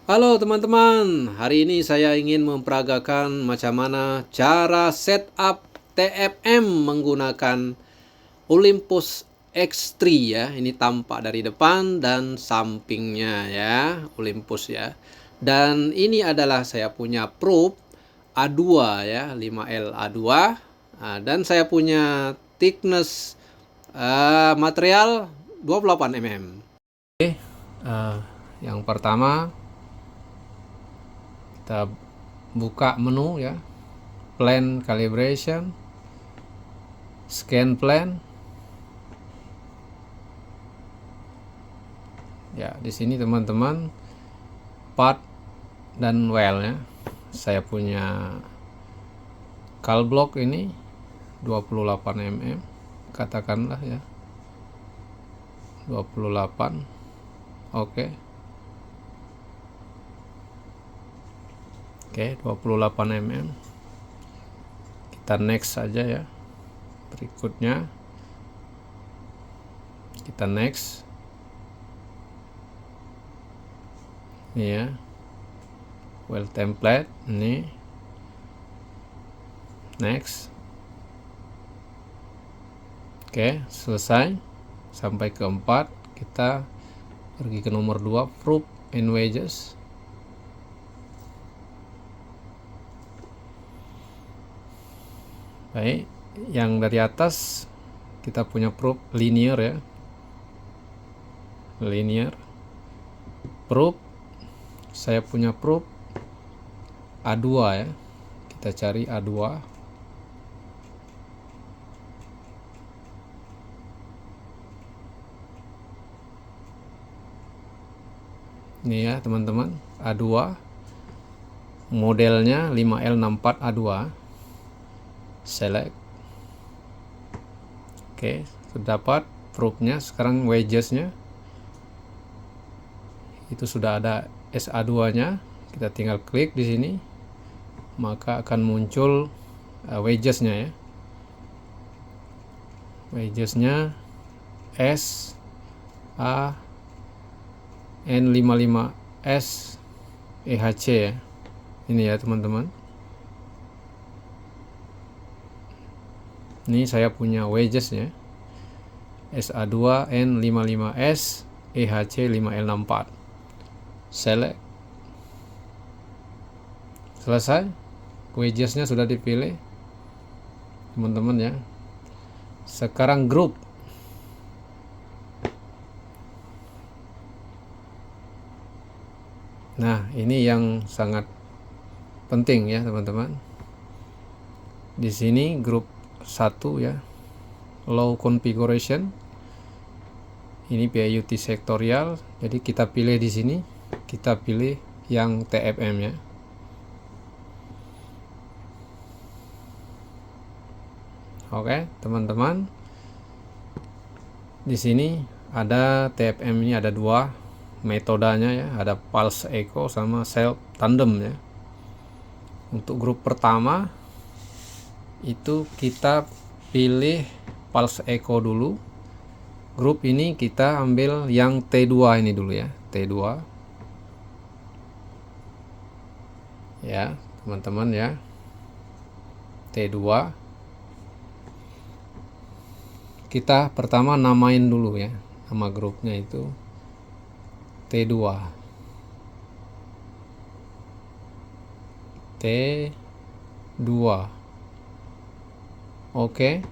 Halo teman-teman, hari ini saya ingin memperagakan macam mana cara setup TFM menggunakan Olympus X3 ya. Ini tampak dari depan dan sampingnya ya, Olympus ya. Dan ini adalah saya punya probe A2 ya, 5L A2. Dan saya punya thickness material 28 mm. Oke, yang pertama kita buka menu ya, plan calibration, scan plan. Ya, di sini teman-teman part dan well ya. Saya punya call block ini 28 mm katakanlah ya. 28. Oke. Oke, 28 mm. Kita next saja ya. Berikutnya kita next. Ini ya. Well template ini. Next. Oke, selesai. Sampai ke 4, kita pergi ke nomor 2, proof and wages. Baik, yang dari atas kita punya proof linear ya. Linear. Proof, saya punya proof A2 ya. Kita cari A2. Ini ya teman-teman, A2. Modelnya 5L64 A2. Select. Oke, sudah dapat proofnya. Sekarang wagesnya itu sudah ada SA2 nya. Kita tinggal klik di sini, maka akan muncul wagesnya ya. Wagesnya S A N55S EHC ya. Ini ya teman-teman. Ini saya punya wages ya. SA2 N55S EHC 5L64. Select. Selesai. Wagesnya sudah dipilih teman-teman ya. Sekarang group. Nah, ini yang sangat penting ya teman-teman. Di sini grup 1 ya, low configuration. Ini PIUT sektorial. Jadi kita pilih di sini, kita pilih yang TFM ya. Oke, teman-teman. Di sini ada TFM ini ada 2 metodenya ya, ada pulse echo sama self tandem ya. Untuk grup pertama itu kita pilih pulse echo dulu. Grup ini kita ambil yang T2 ini dulu ya, T2 ya teman-teman ya, T2. Kita pertama namain dulu ya, nama grupnya itu T2. T2. Oke.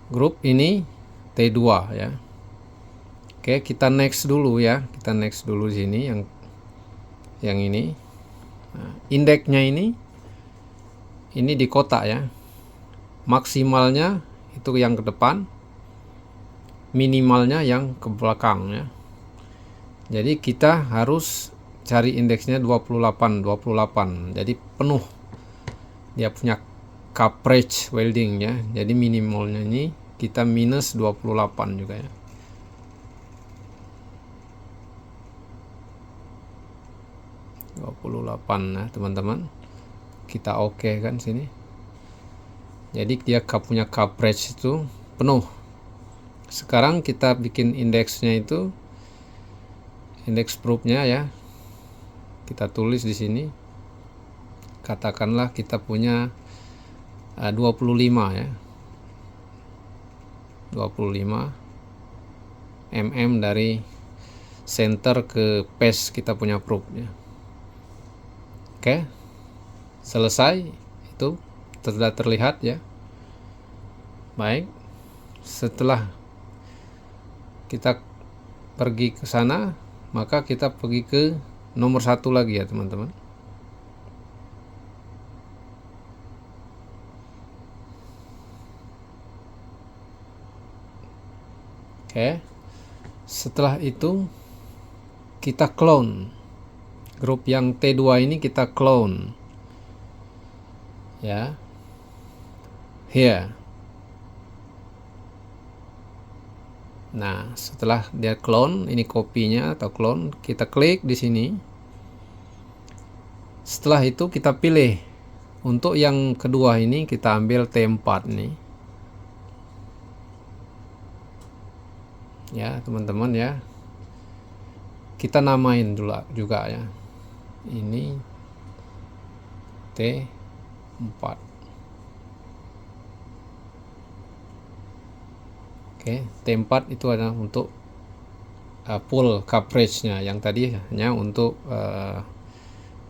Grup ini T2 ya. Oke, kita next dulu ya. Kita next dulu di sini yang ini. Nah, indeksnya ini di kotak ya. Maksimalnya itu yang ke depan, minimalnya yang ke belakang ya. Jadi kita harus cari indeksnya 28. Jadi penuh. Dia punya coverage welding ya. Jadi minimalnya ini kita minus 28 juga ya. Nah teman-teman, kita oke kan sini. Jadi dia punya coverage itu penuh. Sekarang kita bikin indeksnya itu, indeks proofnya ya, kita tulis di sini. Katakanlah kita punya 25 ya. 25 mm dari center ke base kita punya probe ya. Oke. Selesai, itu sudah terlihat ya. Baik. Setelah kita pergi ke sana, maka kita pergi ke nomor 1 lagi ya teman-teman. Oke. Setelah itu kita clone grup yang T2 ini, kita clone ya. Here. Nah, setelah dia clone, ini kopinya atau clone, kita klik di sini. Setelah itu kita pilih untuk yang kedua ini, kita ambil T4 nih. Ya, teman-teman ya. Kita namain dulu juga ya. Ini T4. Oke, T4 itu adalah untuk full coverage-nya. Yang tadi hanya untuk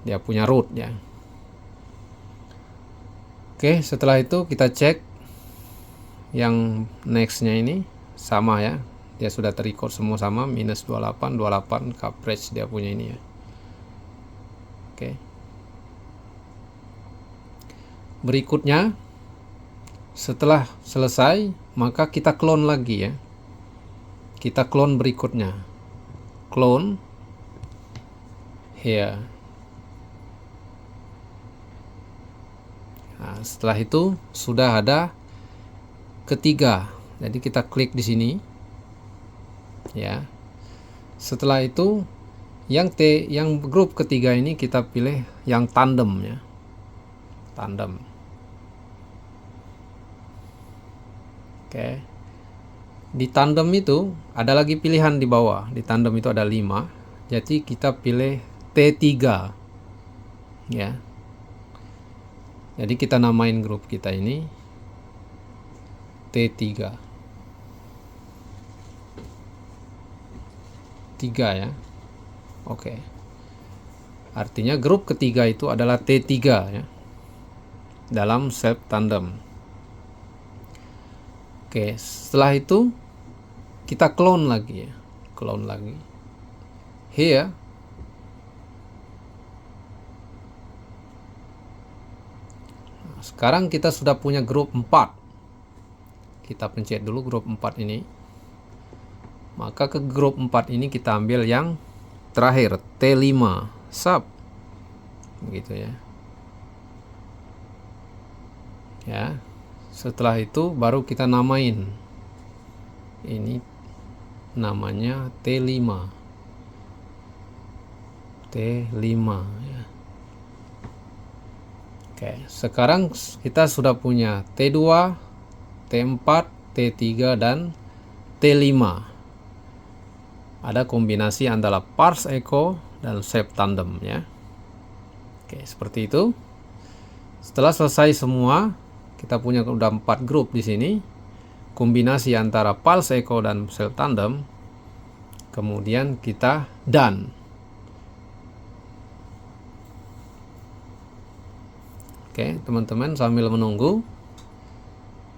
dia punya root ya. Oke, setelah itu kita cek yang next-nya ini sama ya. Dia sudah terrecord semua sama, minus 28 coverage dia punya ini ya. Oke. Berikutnya, setelah selesai, maka kita clone lagi ya. Kita clone berikutnya. Clone here. Nah, setelah itu sudah ada ketiga. Jadi kita klik di sini. Ya. Setelah itu yang grup ketiga ini kita pilih yang tandem ya. Tandem. Oke. Di tandem itu ada lagi pilihan di bawah. Di tandem itu ada 5. Jadi kita pilih T3. Ya. Jadi kita namain grup kita ini T3. 3 ya. Oke. Artinya grup ketiga itu adalah T3 ya. Dalam self tandem. Oke, setelah itu kita clone lagi ya. Clone lagi. Here. Nah, sekarang kita sudah punya grup 4. Kita pencet dulu grup 4 ini. Maka ke grup 4 ini kita ambil yang terakhir, T5 sub. Begitu ya. Ya. Setelah itu baru kita namain. Ini namanya T5. T5 ya. Oke, sekarang kita sudah punya T2, T4, T3 dan T5. Ada kombinasi antara parse echo dan shape tandem ya. Oke, seperti itu. Setelah selesai semua, kita punya udah 4 grup di sini. Kombinasi antara pulse echo dan shape tandem. Kemudian kita done. Oke, teman-teman sambil menunggu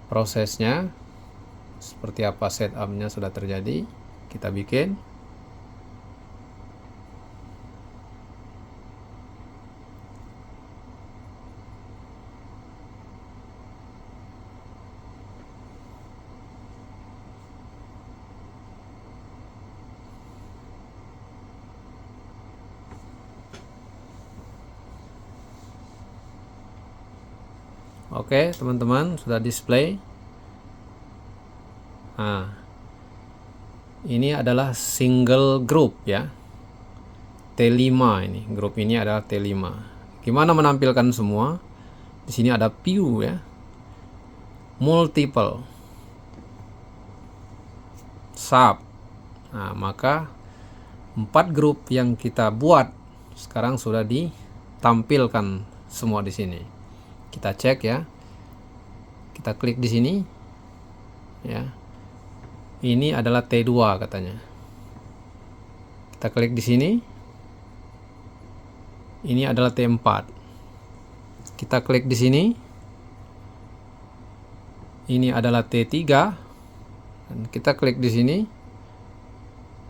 prosesnya seperti apa setupnya sudah terjadi, kita bikin. Oke, teman-teman sudah display. Nah, ini adalah single group ya. T5 ini, grup ini adalah T5. Gimana menampilkan semua? Di sini ada view ya. Multiple. Sub. Nah, maka 4 grup yang kita buat sekarang sudah ditampilkan semua di sini. Kita cek ya. Kita klik di sini ya. Ini adalah T2 katanya. Kita klik di sini. Ini adalah T4. Kita klik di sini. Ini adalah T3. Dan kita klik di sini.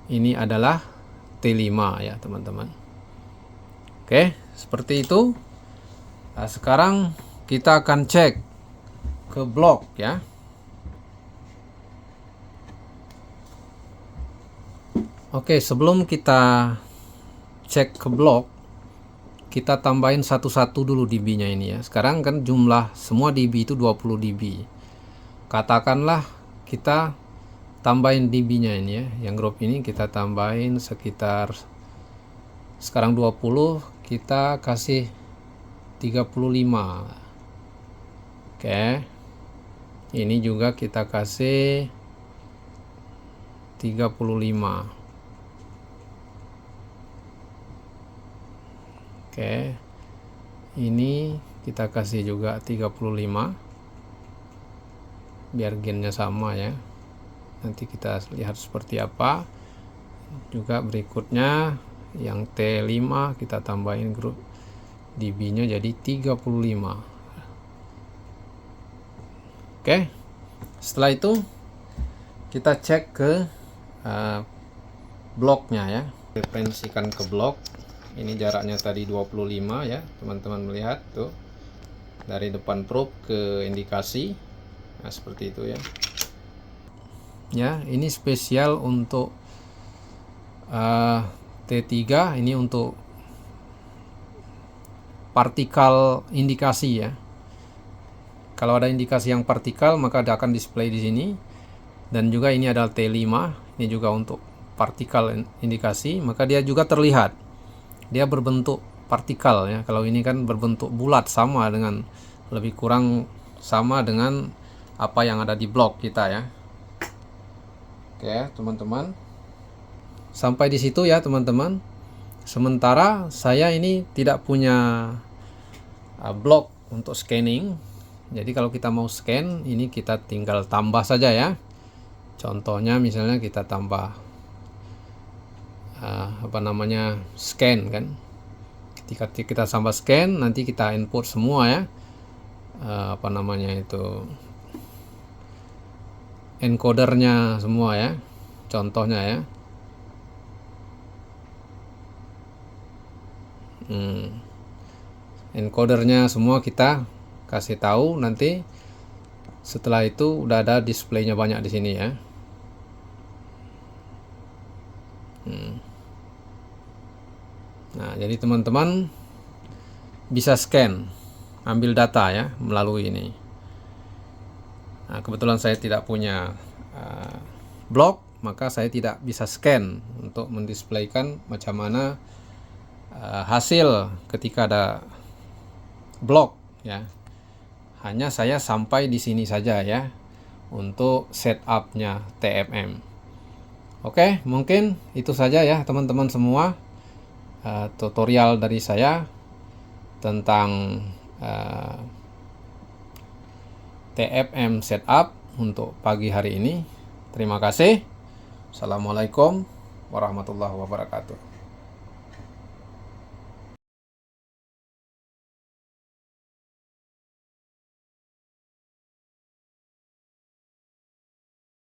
Ini adalah T5 ya, teman-teman. Oke, seperti itu. Nah, sekarang kita akan cek ke blok ya. Oke, sebelum kita cek ke blok, kita tambahin satu-satu dulu dB-nya ini ya. Sekarang kan jumlah semua dB itu 20 dB. Katakanlah kita tambahin dB-nya ini ya. Yang group ini kita tambahin sekitar, sekarang 20, kita kasih 35. Oke. Ini juga kita kasih 35. Oke, ini kita kasih juga 35 biar gainnya sama ya. Nanti kita lihat seperti apa. Juga berikutnya yang T5 kita tambahin grup dB-nya jadi 35. Oke, setelah itu kita cek ke bloknya ya. Referensikan ke blok. Ini jaraknya tadi 25 ya, teman-teman melihat tuh. Dari depan probe ke indikasi. Nah, seperti itu ya. Ya, ini spesial untuk T3, ini untuk partikel indikasi ya. Kalau ada indikasi yang partikel maka dia akan display di sini. Dan juga ini adalah T5, ini juga untuk partikel indikasi, maka dia juga terlihat. Dia berbentuk partikel ya. Kalau ini kan berbentuk bulat, sama dengan, lebih kurang sama dengan apa yang ada di blok kita ya. Oke, teman-teman. Sampai di situ ya, teman-teman. Sementara saya ini tidak punya blok untuk scanning. Jadi kalau kita mau scan, ini kita tinggal tambah saja ya. Contohnya misalnya kita tambah scan kan. Ketika kita tambah scan, nanti kita input semua ya. Encodernya semua ya. Contohnya ya. Encodernya semua kita kasih tahu, nanti setelah itu udah ada displaynya banyak di sini ya. Nah, jadi teman-teman bisa scan, ambil data ya melalui ini. Nah, kebetulan saya tidak punya blok, maka saya tidak bisa scan untuk mendisplaykan macam mana hasil ketika ada blok ya. Hanya saya sampai di sini saja ya untuk setupnya TFM. Oke, mungkin itu saja ya teman-teman semua, tutorial dari saya tentang TFM setup untuk pagi hari ini. Terima kasih. Assalamualaikum warahmatullahi wabarakatuh.